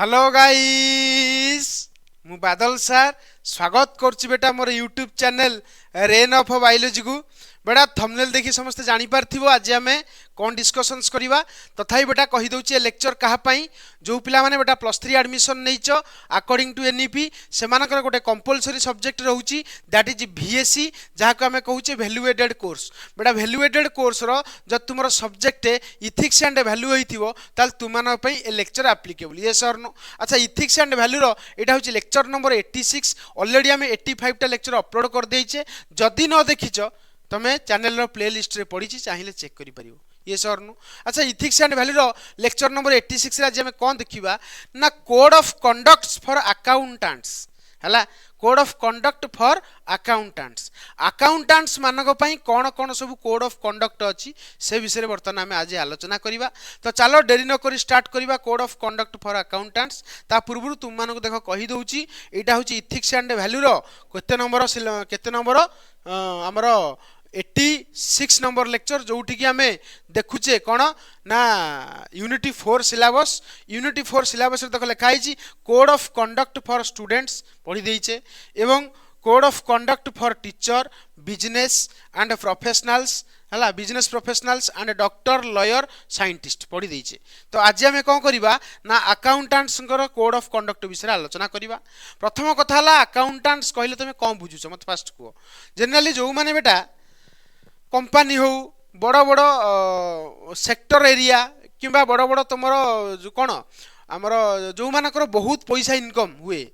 Hello guys मु बादल सार स्वागत करुच्ची बेटा मोर YouTube channel rain of biology को बेटा थंबनेल देखि समस्त जानि पारथिबो आज आमे कोन डिस्कशंस करिवा तथापि बेटा कहि दउची लेक्चर कहा पई जो पिला माने बेटा +3 एडमिशन नैचो अकॉर्डिंग टू एनईपी सेमानकर गोटे कंपलसरी सब्जेक्ट रहउची दैट इज बीएससी जहा को आमे कहूचे वैल्यूएटेड कोर्स बेटा वैल्यूएटेड कोर्स रो जब तुमरो सब्जेक्ट इथिक्स एंड वैल्यू होइथिबो ताल तुमान पई ए lecture applicable yes or no अच्छा इथिक्स एंड वैल्यू रो एटा होची लेक्चर नंबर 86 ऑलरेडी आमे 85 टा लेक्चर अपलोड कर देइचे जदी न देखिचो तमे चैनल रो प्लेलिस्ट रे पड़ी चाहिए चेक करि परिबो यस और नो अच्छा इथिक्स एंड वैल्यू रो लेक्चर नंबर 86 रे आज हमें कोन देखिबा ना code of conducts for accountants हला code of conduct for accountants मानक पई कोन कोन सब कोड ऑफ कंडक्ट अछि से विषय वर्तमान हमें आज आलोचना करिबा तो चलो देरी न करी स्टार्ट करिबा code of conduct for accountants ता पूर्व तुम मानक देखो कहि दउची एटा होची इथिक्स एंड वैल्यू रो केते नंबर हमरो 86 नंबर लेक्चर जोठी कि आमे देखुचे कोन ना यूनिटी 4 सिलेबस देखो लिखा है code of conduct for students पढ़ी देइचे एवं code of conduct for teacher business and professionals हला business professionals and doctor lawyer scientist पढ़ी देइचे तो आज आमे कोन करिबा ना अकाउंटेंट्स कोड ऑफ कंडक्ट विषय आलोचना करिबा प्रथम कथा हला अकाउंटेंट्स कहले तमे कोन बुझुछ मत फास्ट को जनरली जो माने बेटा कंपनी हो बड़ बड़ सेक्टर एरिया किंबा बड़ बड़ तुमर जो कौन आमर जो मानकर बहुत पैसा इनकम हुए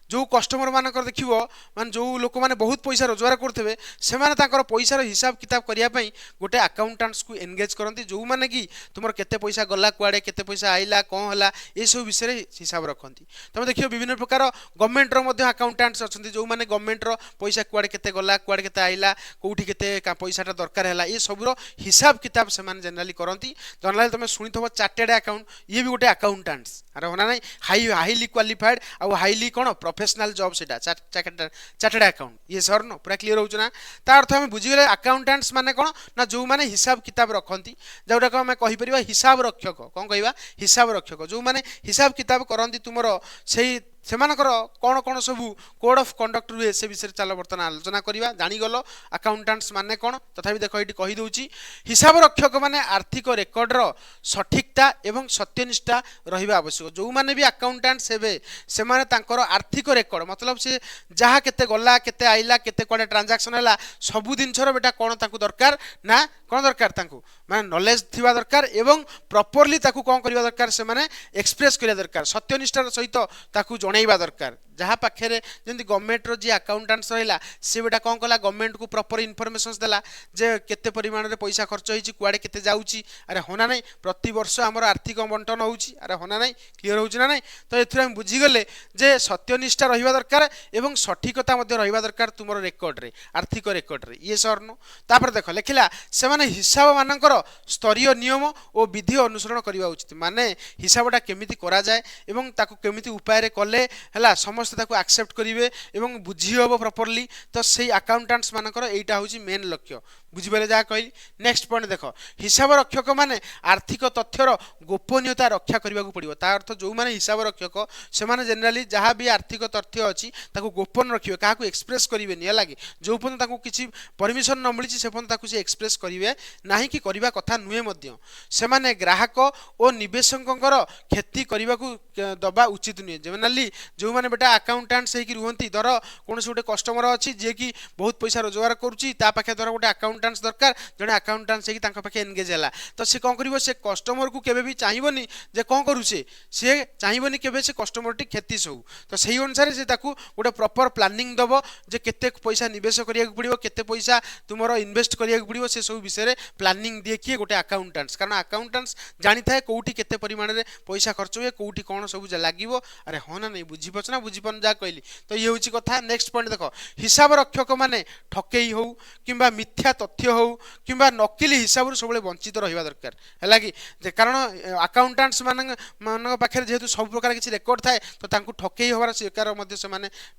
जो कस्टमर मानकर देखिबो मान जो लोक माने बहुत पैसा रोजगार करथबे से माने ताकर पैसार हिसाब किताब करिया पई गोटे अकाउंटेंट्स को एंगेज करंती जो माने कि तुमर केते पैसा गला कुआडे केते पैसा आइला कोन हला ए सब विषय रे हिसाब रखंती तमे देखियो विभिन्न प्रकार गवर्नमेंट रो मध्ये अकाउंटेंट्स अछंती जो माने गवर्नमेंट रो पैसा कुआडे केते गला कुआडे केते आइला कोठी केते पैसाटा दरकार हला ए सब रो हिसाब किताब से माने जनरली करंती जनरली तमे सुनिथबो चार्टेड अकाउंट ये भी गोटे अकाउंटेंट्स अरे होना नहीं हाईली क्वालिफाइड आ हाईली कोन प्रोफेशनल जॉब सेटा चार्टेड अकाउंट ये सर नो पूरा क्लियर होउछ ना ता अर्थ हम बुझी गेले अकाउंटेंट्स माने कोन ना जो माने हिसाब किताब रखंती जोटा को हम कहि परिबा हिसाब रक्षक कोन कहबा हिसाब रक्षक जो माने हिसाब किताब करंती तुमरो सेही सेमानकर कौन कौन सब कोड ऑफ कंडक्ट रुए से विषय चलो बर्तमान आलोचना करिबा जानि गलो अकाउंटेंट्स माने कौन तथापि देखो एटी कहि दउची हिसाब रक्षक माने आर्थिक रेकर्ड रो सठिकता एवं सत्यनिष्ठा रहिबा आवश्यक जो माने भी अकाउंटेंट्स हेबे से माने तांकर आर्थिक रेकर्ड मतलब से जहा केते गला केते आइला केते कोडे ट्रांजैक्शन हला सब दिन छरो बेटा कोन ताकू दरकार ना कोन दरकार तांकू माने नॉलेज थिबा दरकार एवं प्रॉपर्ली ताकू कोन करिबा दरकार से माने एक्सप्रेस करिया दरकार सत्यनिष्ठार सहित ताकू जणैबा दरकार जहाँ पाखे जमी गवर्नमेंट रो जी अकाउंटेंट्स रहा सी बेटा कौन कला गवर्नमेंट को प्रॉपर इनफॉरमेशन देला जे केते परिमाण रे पैसा खर्च होईची कुआडे केते जाउची अरे होना नहीं प्रति वर्ष हमर आर्थिक बंटन होउची अरे होना नहीं क्लियर होउची ना नहीं तो एथरे हम बुझी गले जे सत्यनिष्ठा रहिबा दरकार एवं सठिकता मध्ये रहिबा दरकार तुमरो रेकॉर्ड रे आर्थिक रेकॉर्ड रे ये सर नो तापर देखो लेखिला से माने हिसाब मानकर स्तरीय नियम और विधि अनुसरण करबा उचित माने हिसाबटा केमिति करा जाय एवं ताकू केमिति उपाय रे कले हला समस्त ताकू एक्सेप्ट करिवे एवं बुझी होबो प्रॉपर्ली तो सेही अकाउंटेंट्स मानकर एटा होची मेन लक्ष्य बुझी बेले जा कहली नेक्स्ट पॉइंट देखो हिसाब रक्षक माने आर्थिक तथ्यर गोपनीयता रक्षा करबा को पड़िबो ता अर्थ जो माने हिसाब रक्षक से माने जनरली जहां भी आर्थिक तथ्य अछि ताकू गोपन रखिबे काहा को एक्सप्रेस करिवे नि लागी जो पन ताकू किछि परमिशन न मिलिछि से पन ताकू से एक्सप्रेस करिवे नाही कि करबा कथा नुहे मध्य से माने ग्राहक और निवेशकंकर खेती करबा को दबा उचित नुहे जनरली जो माने बेटा अकाउंटेंट्स हे कि रुहंती धर कोनसे गोटे कस्टमर अछि जे कि बहुत पैसा रोजगार करूची ता पाखे धर गोटे अकाउंटेंट्स दरकार जने अकाउंटेंट्स हे कि तांका पाखे एंगेज हला तो से कोन करिवो से कस्टमर को केबे भी चाहिबोनी जे कोन करूचे से चाहिबोनी केबे से कस्टमर टी खेती सौ तो सही अनुसार से ताकू गोटे प्रॉपर प्लानिंग दबो जे केते पैसा निवेश करिया को पड़िबो केते पैसा तुमरो इन्वेस्ट करिया को पड़िबो से सब विषय रे प्लानिंग दिए कि गोटे अकाउंटेंट्स कारण अकाउंटेंट्स जानि थाए कोउठी केते परिमाण रे पैसा खर्च होए कोउठी कोन सब लागिवो अरे होना नहीं बुझी पछना बुझी पन जा कहली तो ये होची कथा नेक्स्ट पॉइंट देखो हिसाब रक्षक माने ठकेई हो किंबा मिथ्या तथ्य हो कि नकली हिसाब सब वंचित रहा दरकार है कि कारण अकाउंटेंट्स मान पाखे जेहेतु सब प्रकार किसी रेकर्ड थाए तो ठकई हबार शिकार से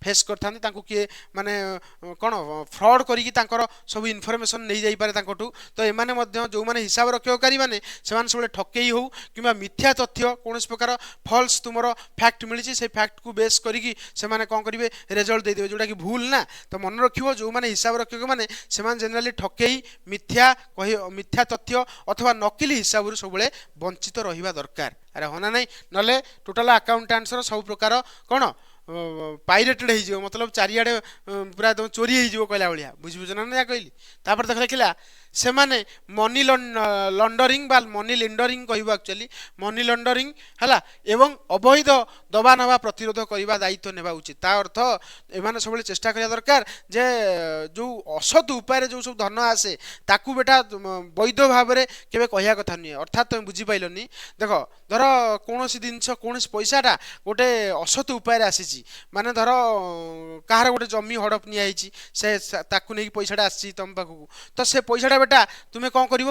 फेस करते किए माने कौन फ्रॉड करी सब इनफॉरमेशन नहीं जाई पारे तो एमाने जो माने हिसाब रक्षकारी माने सब ठकई हो कि मिथ्या तथ्य कौन प्रकार फॉल्स तुमर फैक्ट मिली से फैक्ट को बेस करी से कौन करेंगे रिजल्ट देदेवे जोटा कि भूल ना तो मन रखियो जो माने हिसाब रक्षक मैंने जनरली ठकई मिथ्या तथ्य अथवा नकली हिसाब सब वंचित रहा दरकार अरे हाँ ना नहीं ना टोटाल अकाउंटेंट्स सब प्रकार कौन पाइरेटेड हो मतलब चारिआडे पूरा एकदम चोरी हो कहला भाया बुझुझ ना ना कहली तापर देख लिखला से माने मनी लंडरिंग बा मनी लेंडरिंग कहबो एक्चुअली मनी लंडरिंग हला एवं अवैध दबा नवा प्रतिरोध करने दायित्व नेबा उचित ता अर्थ एमाने सब चेष्टा करिया दरकार जे जो असत उपाय जो सब धन आसे ताकू बेटा वैध भाव में केबे कहया कथा नुहे अर्थात तुम बुझी पाइलनी देख धर कौन जिनस कौन पैसाटा गोटे असत उपाय आसी माने धर कहार गोटे जमी हड़प नि से ताकू नहीं पैसाटा आसी तुम पाखक तो से पैसाटा बेटा तुम्हें कौन कर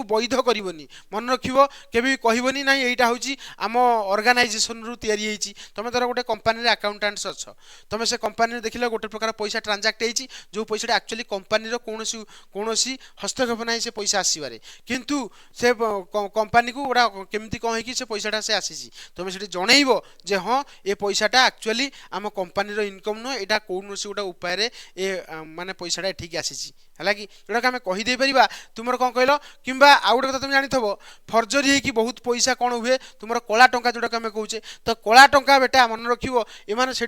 वैध करनी मन रखियो केबे भी कहबनी ना यहाँ हूँ आम ऑर्गेनाइजेशन रु तैयारी तुम धर गोटे कंपानी अकाउंटेंट्स अच्छ तुम से कंपानी देख गोटे प्रकार पैसा ट्रांजाक्ट होती जो पैसा एक्चुअली कंपानी कौन हस्तक्षेप ना से पैसा आसबारे किंतु से कंपानी को गोटा केमती कौन है से पैसाटा से आसी तुम से जनइब जे हाँ ये पैसाटा एक्चुअली आम कंपानी इनकम नुह यहाँ कौन गोटे उपाय माने पैसाटा ठीक आसी है कि जोटा आम कहीदे पार तुम कौन कहल कि आउ गए कथा तुम जानी फर्जरी होगी बहुत पैसा कौन हुए तुम कला टंका जोटा आम कहे तो कला टंका बेटा मन रखियो एमाने से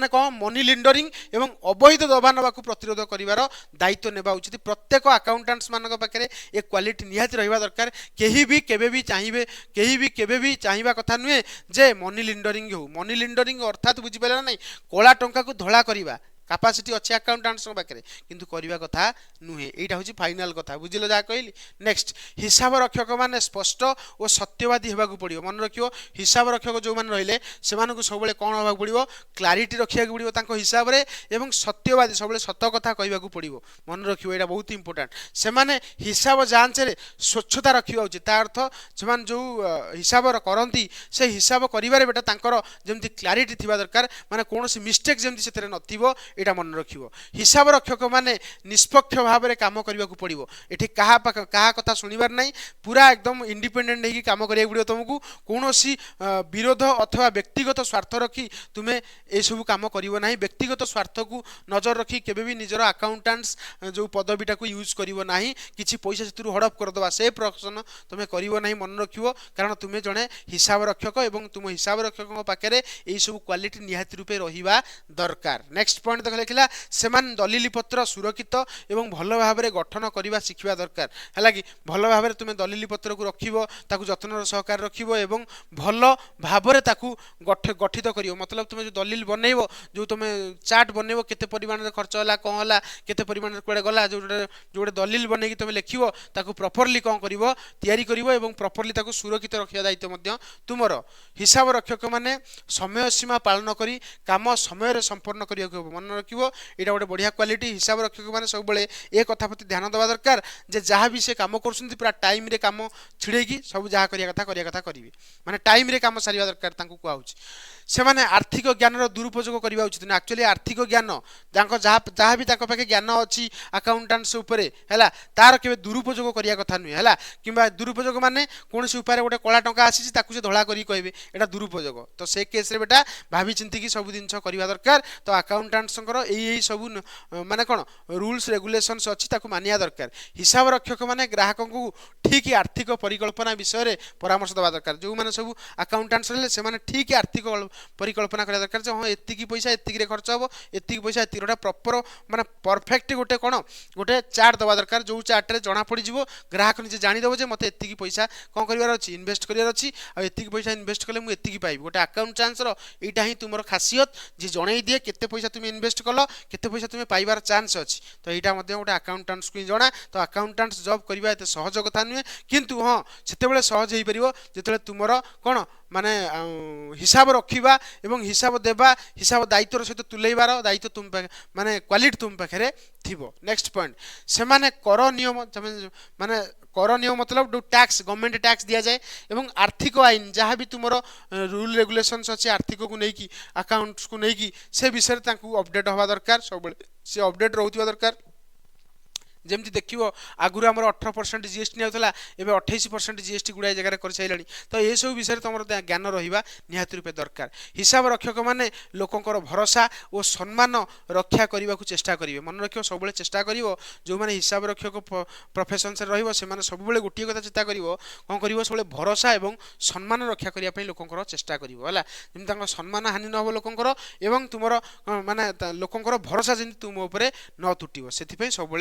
कौन मनी लेंडरिंग एवं अवैध दबा नवा प्रतिरोध कर दायित्व नेबा उचित प्रत्येक अकाउंटेंट्स मान पाखे ये क्वालिटी निहाती रहा दरकार कहीं भी केबे भी चाहिए कहीं भी केबे भी चाहिए कथा नुहे जे मनी लेंडरिंग हो मनी लेंडरिंग अर्थात बुझीपारा ना कला टंका को धड़ा करवा कैपेसिटी अच्छे अकाउंटेंट्स पाखे किंतु करवा कथा नुहे यहाँ हूँ फाइनाल कथा बुझल जहाँ कहली नेक्स्ट हिसाब रक्षक मैंने स्पष्ट और सत्यवादी होगा पड़ो मन रखियो हिसाब रक्षक जो मैंने रहिले से सब कौन होगा पड़ो क्लारिटी रखा पड़ो हिसाब से एवं सत्यवादी सब सत कथा कहवाक पड़ो मन रखियो यहाँ बहुत इंपोर्टाट से माने हिसाब जांच रे स्वच्छता रखा उचित अर्थ से जो हिसाब करती से हिसाब करिबारे बेटा तांकर जमती क्लारिटी थिबा दरकार माने कौन मिस्टेक जमती से नथिबो एटा मन रखियो हिसाब रक्षक माने निष्पक्ष भाव में काम करने को पड़ो ये क्या कथा शुणवार ना पूरा एकदम इंडिपेंडेंट होगी काम करा पड़ो तुमको कौन विरोध अथवा व्यक्तिगत स्वार्थ रखी तुम्हें ये सब कम करना व्यक्तिगत स्वार्थ को नजर रखी केबे भी निजर अकाउंटेंट्स जो पदवीटा को यूज करना किसी पैसा से हड़प करदे से प्रश्न तुम्हें करना मन रखियो कारण तुम्हें जड़े हिसाब रक्षक और तुम हिसाब रक्षक पाखे यही सब क्वालिटी निहाती रूपे रहा दरकार नेक्स्ट पॉइंट देख लिखला से दलिल पत्र सुरक्षित एवं भल भाव में गठन करने शिखा दरकार है कि भल भाव में तुम दलिल पत्र को रखो जत्न सहकार रखो एवं भल भाव में गठित कर मतलब तुम जो दलिल बनइब जो तुम चार्ट बनइब केते परिमाण खर्च है कौन है केते परिमाण कड़े गला जो गोटे दलिल बनई तुम लिख प्रॉपर्ली कौन कर प्रॉपर्ली सुरक्षित रखा दायित्व तुम हिसाब रक्षक मैंने समय सीमा पालन कर काम समय संपन्न करने मन रखियो यहाँ गोटे बढ़िया क्वालिटी हिसाब रक्षक मैंने सब ए कथा प्रति ध्यान देवा दरकार जे जहाँ भी से काम कर पूरा टाइम रे काम छिड़ेकी सब जहाँ करिया कथा करेंगे माने टाइम रे काम सारिया दरकार कहूँ से माने आर्थिक ज्ञान दुरुपयोग करवा उचित ना एक्चुअली आर्थिक ज्ञान जहाँ भी पाखे ज्ञान अच्छी अकाउंटेंट्स है तार के दुरुपयोग करने कथा नुहे है कि दुरुपयोग माने कौन उपाय गोटे कला टंका आसी से धड़ा करें कहे यहाँ दुरुपयोग तो से केस रे बेटा भाभी चिंतिकी सब जिन करवा दरकार तो अकाउंटेंट्स यही सब माने कौन रूल्स रेगुलेशंस अच्छी मानिया दरकार हिसाब रक्षक माने ग्राहक को ठीक आर्थिक परिकल्पना विषय में परामर्श देवा दरकार जो मैंने सब अकाउंटेंट्स रहे से ठीक आर्थिक परिकल्पना करा दरकार हाँ एतिकी पैसा एतिकी खर्च हम एतिकी पैसा एतिकी गोटे प्रॉपर माने परफेक्ट गोटे कौन गोटे चार्ट देवा दरकार जो चार्ट रे जना पड़ ग्राहक निजे जानीदेव जे मत एतिकी पैसा कौन करार अच्छी इन्वेस्ट करार अच्छी आतिकी पैसा इन्वेस्ट कले मुझे एतिकी पाइबी गोटे अकाउंटेंट्स यहाँ ही तुम खासियत जी जन दिए केते पैसा तुम इन्वेस्ट कल केते पैसा तुम्हें पाइबार चांस अच्छी तो यहाँ गोटे अकाउंटेंट्स को ही जना तो अकाउंटेंट्स जॉब करवा एत सहज कथा नुहे किंतु हाँ से सहज हो पार जो तुम कौन माने हिसाब रखिबा एवं हिसाब देबा हिसाब दायित्वर सहित तुलेइबार दायित्व तुम माने क्वालिटी तुम पाखरे थिबो नेक्स्ट पॉइंट से माने कर नियम माने कर नियम मतलब टैक्स गवर्नमेंट टैक्स दिया जाए एवं आर्थिक आईन जहाँ भी तुम रूल रेगुलेशंस अच्छे आर्थिक को लेकिन अकाउंट्स को लेकिन से विषय अपडेट हवा दरकार सब से अपडेट रोवा दरकार जमी देखो आगुरी आम 18% जीएसटी नियाला एवं 28% जीएसटी गुड़ाए जगह कर सारे तो ये सब विषय तुम ज्ञान रहा निहाती रूपे दरकार हिसाब रक्षक मैंने लोकंर भरोसा और सम्मान रक्षा करने को चेष्टा करेंगे मन रख सब चेष्टा कर जो मैंने हिसाब रक्षक प्रोफेशन से रही सब गोटे कथा चिंता कर कौन कर सब भरोसा और सम्मान रक्षा करने लोकंर चेष्टा करा जमी सम्मान हानि न हो लोकंर एवं तुम माने लोकंर भरोसा जमी तुम उपर न तुटो से सब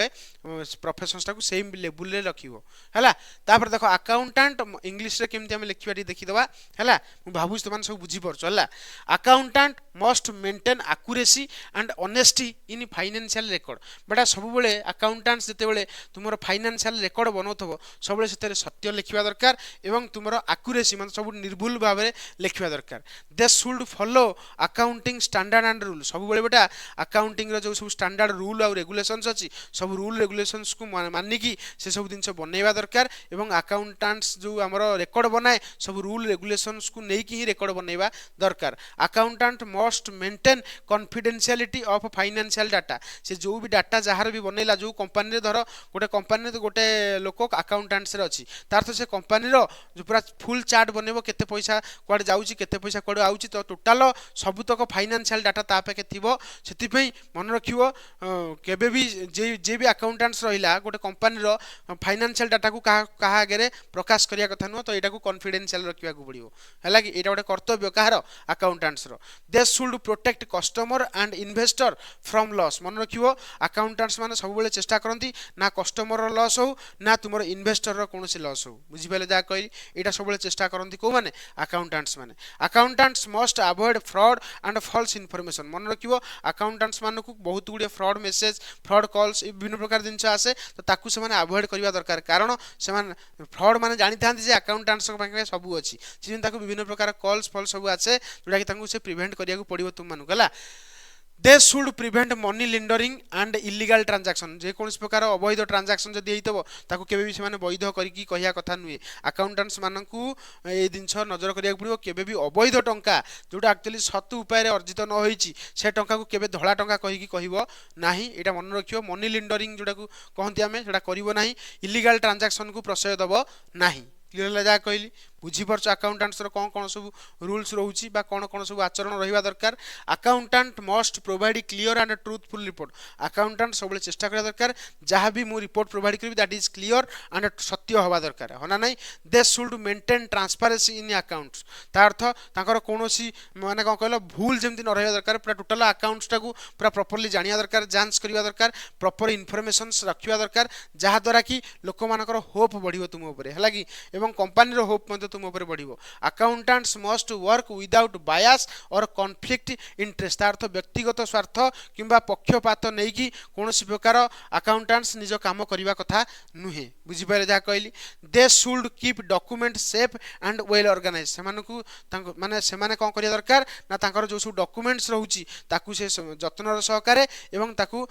प्रोफेशंस टाको सेम लेवल रे रखिबो हैला तापर देखो अकाउंटेंट इंग्लिश रे केमति हम लिखिबा देखि दबा हैला मु भाबु तुम सब बुझी परछ हैला accountant must maintain accuracy and honesty in financial record बेटा सब बेले अकाउंटेंट्स जते बेले तुमरो फाइनेंशियल रिकॉर्ड बनौथबो सब बेले सेते सत्य लिखिबा दरकार एवं तुमरो एक्यूरेसी मतलब सब निर्भुल भाव में लिखिबा दरकार they should follow accounting standard and rule सब बेले बेटा अकाउंटिंग रो जो सब स्टैंडर्ड रूल और रेगुलेशंस अछि सब रूल रेगुलेशंस को मानिकी से सब जिन बनवा दरकार एवं अकाउंटेंट्स जो आमर रेकर्ड बनाए सब रूल रेगुलेशंस को लेकिन ही रेकर्ड बनवा दरकार accountant must maintain confidentiality of financial data से जो भी डाटा जहार भी बनैला जो कंपनी धर गोटे कंपनी गोटे लोक अकाउंटेंट्स रे अछि तार तो से कंपनी रो जो पूरा फुल चार्ट बनैबो केते पैसा कुआडे जाउची केते पैसा कुआडे आउची तो टोटल सबुतक फाइनेंशियल डाटा ता पाके थिबो सेति पई मन रखिबो केबे भी जे भी अकाउंटेंट्स रहिला गोटे कंपनी रो फाइनेंशियल डाटा को कहा आगे प्रकाश करिया कथा नुह तो एटा को कॉन्फिडेंशियल रखिया को पड़िबो हैला कि एटा गोटे कर्तव्य कहार अकाउंटेंट्स रो they should protect customer and investor from loss मन रखिबो अकाउंटेंट्स माने सब बेले चेष्टा करंती ना कस्टमर रो लॉस हो ना तुमरो इन्वेस्टर रो कोनोसी लॉस हो बुझि पले जा कहि एटा सब बेले चेष्टा करंती को माने accountants must avoid fraud and false information मन रखिबो अकाउंटेंट्स माने को बहुत गुडे फ्रॉड मेसेज फ्रॉड कॉल्स विभिन्न प्रकार जिनस आसे तो ताकू से अवॉइड करबा दरकार कारण से फ्रॉड माने जानि थांती जे अकाउंटेंट्स पाखे सब अछि जे ताकू विभिन्न प्रकार कॉल्स फॉल्स सब आसे जोडा कि ताकू से प्रिवेंट करिया को पड़िबो तुम मानु गला they should prevent money laundering and illegal transaction जे कौन प्रकार अवैध ट्रांजैक्शन जदि होइतबो ताकू केबे भी से वैध करिकी कहिया कथा नुहे अकाउंटेंट्स मानकू ए जिनस नजर करिया पड़िबो केबे भी अवैध टंका जोटा एक्चुअली सत उपाय रे अर्जित न होईची से टंका को केबे धला टंका कहिकी कहबो नाही एटा मन रखियो मनी लेंडरिंग जोटा को कहंती आमे सेटा करिवो नाही इलीगल ट्रांजैक्शन को प्रश्रय दबो नाही क्लियर जा कहली बुझीपार अकाउंटेंट्स कौन कौन सब रूल्स रोचे कौन कौन सब आचरण रहा दरकार accountant must provide clear and truthful report accountant सब चेष्टा करा दरकार जहाँ भी मुझे रिपोर्ट प्रोवाइड करी दैट इज क्लियर एंड सत्य हवा दरकार है ना नहीं they should maintain transparency in accounts ता अर्थ तांकर कोनोसी माने कौन कहलो भूल जमती न रहा दरकार पूरा टोटल अकाउंट्स टाकू पूरा प्रॉपर्ली जानिया दरकार जांच करबा दरकार प्रॉपर इन्फॉर्मेशंस रखिबा दरकार जहाँ द्वारा कि लोक मानकर होप बढ़िबो तुम ऊपर हैला कि एवं कंपनी रो होप मते तुम ऊपर बढ़िबो अकाउंटेंट्स मस्ट वर्क विदाउट बायस और कॉन्फ्लिक्ट इंटरेस्ट अर्थ व्यक्तिगत स्वार्थ किंबा पक्षपात नहीं कि कोनोसी प्रकार अकाउंटेंट्स निज काम करबा कथा नुहे बुझी पारे जा कहली they should keep document safe and well organise सेमानकु माने सेमाने कोन करिया दरकार ना तांकर जो सब डॉक्यूमेंट्स रहउची ताकू से जतनर सहकारे एवं ताकू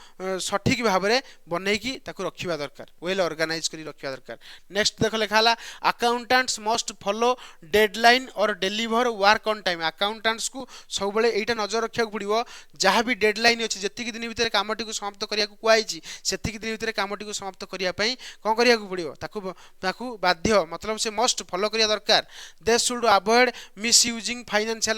सठिक भाव में बनैकी ताकू रखिबा दरकार वेल ऑर्गेनाइज करी रखिबा दरकार नेक्स्ट देख लिखाला अकाउंटेंट्स मस्ट फॉलो डेडलाइन और deliver work on time accountants को सब बेले एटा नजर रखिया पड़िबो जहाँ भी डेडलाइन अछि जतिक दिन भितर कामटी को समाप्त करिया को कुआइछि सेतिक दिन भितर कामटी को समाप्त करिया पई कोन करिया को पड़िबो ताकू बाध्य मतलब से मस्ट फॉलो करिया दरकार they should avoid miss using financial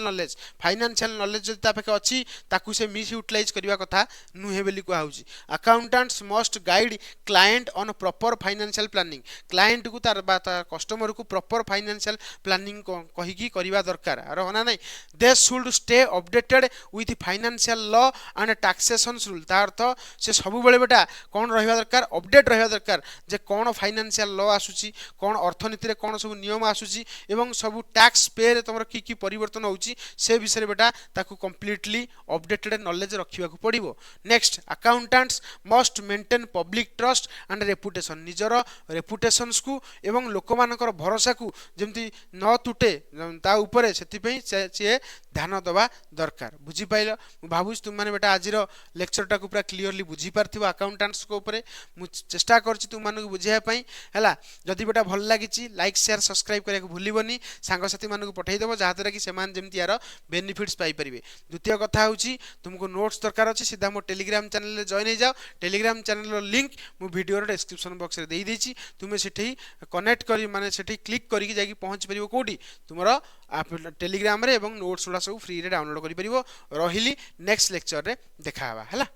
knowledge जति तापके अछि ताकू से मिस यूटिलाइज करिया कथा नुहे बेली को आउछि accountants must guide client on proper financial planning client को तार कस्टमर को प्रॉपर फाइनेंशियल प्लानिंग कहिकी करिवा दरकार आर होना नहीं they should stay updated with financial law and taxation rule ता अर्थ से सब बेले बेटा कौन रहिबा दरकार अपडेट रहिबा दरकार जे कौन फाइनेंशियल लॉ आसुची कौन अर्थनीति रे कौन सब नियम आसुची एवं सब टैक्स पे रे तमर की परिवर्तन होउची से विषय बेटा ताकू कंप्लीटली अपडेटेड नॉलेज रखिबा को पड़िबो next accountants must maintain public trust and reputation निजर रेपुटेशंस को एवं लोक मानकर भरोसा को जेमति ଯେମିତି न तुटे ता उपरे से ध्यान दवा दरकार बुझीपाइल मु भावुँ तुम मैंने बेटा आज लेक्चरटा को पूरा क्लीयरली बुझी पार्थिव अकाउंटेंट्स को ऊपर मु चेष्टा करछि तुम मानक बुझाइबा हैला जदि बेटा भल लागिछि लाइक शेयर सब्सक्राइब करिया भूलिबनी सांगसाथी मानक पठाई देबो जहा द्वारा कि सेमान जेमति यार बेनिफिट्स पाई परिबे द्वितीय कथा होछि तुमको नोट्स दरकार अछि सीधा मो टेलीग्राम चैनल रे जॉइन हो जाओ टेलीग्राम चैनल रो लिंक मु वीडियो रो डिस्क्रिप्शन बॉक्स रे देई देछि तुमे सेठी कनेक्ट करी माने सेठी क्लिक करी कि जाकी पहुंच परिबो कोठी तुमरो टेलीग्राम रे एवं नोट्स उडा सब फ्री रे डाउनलोड करि परिबो रहिली नेक्स्ट लेक्चर रे देखा हवा हैला।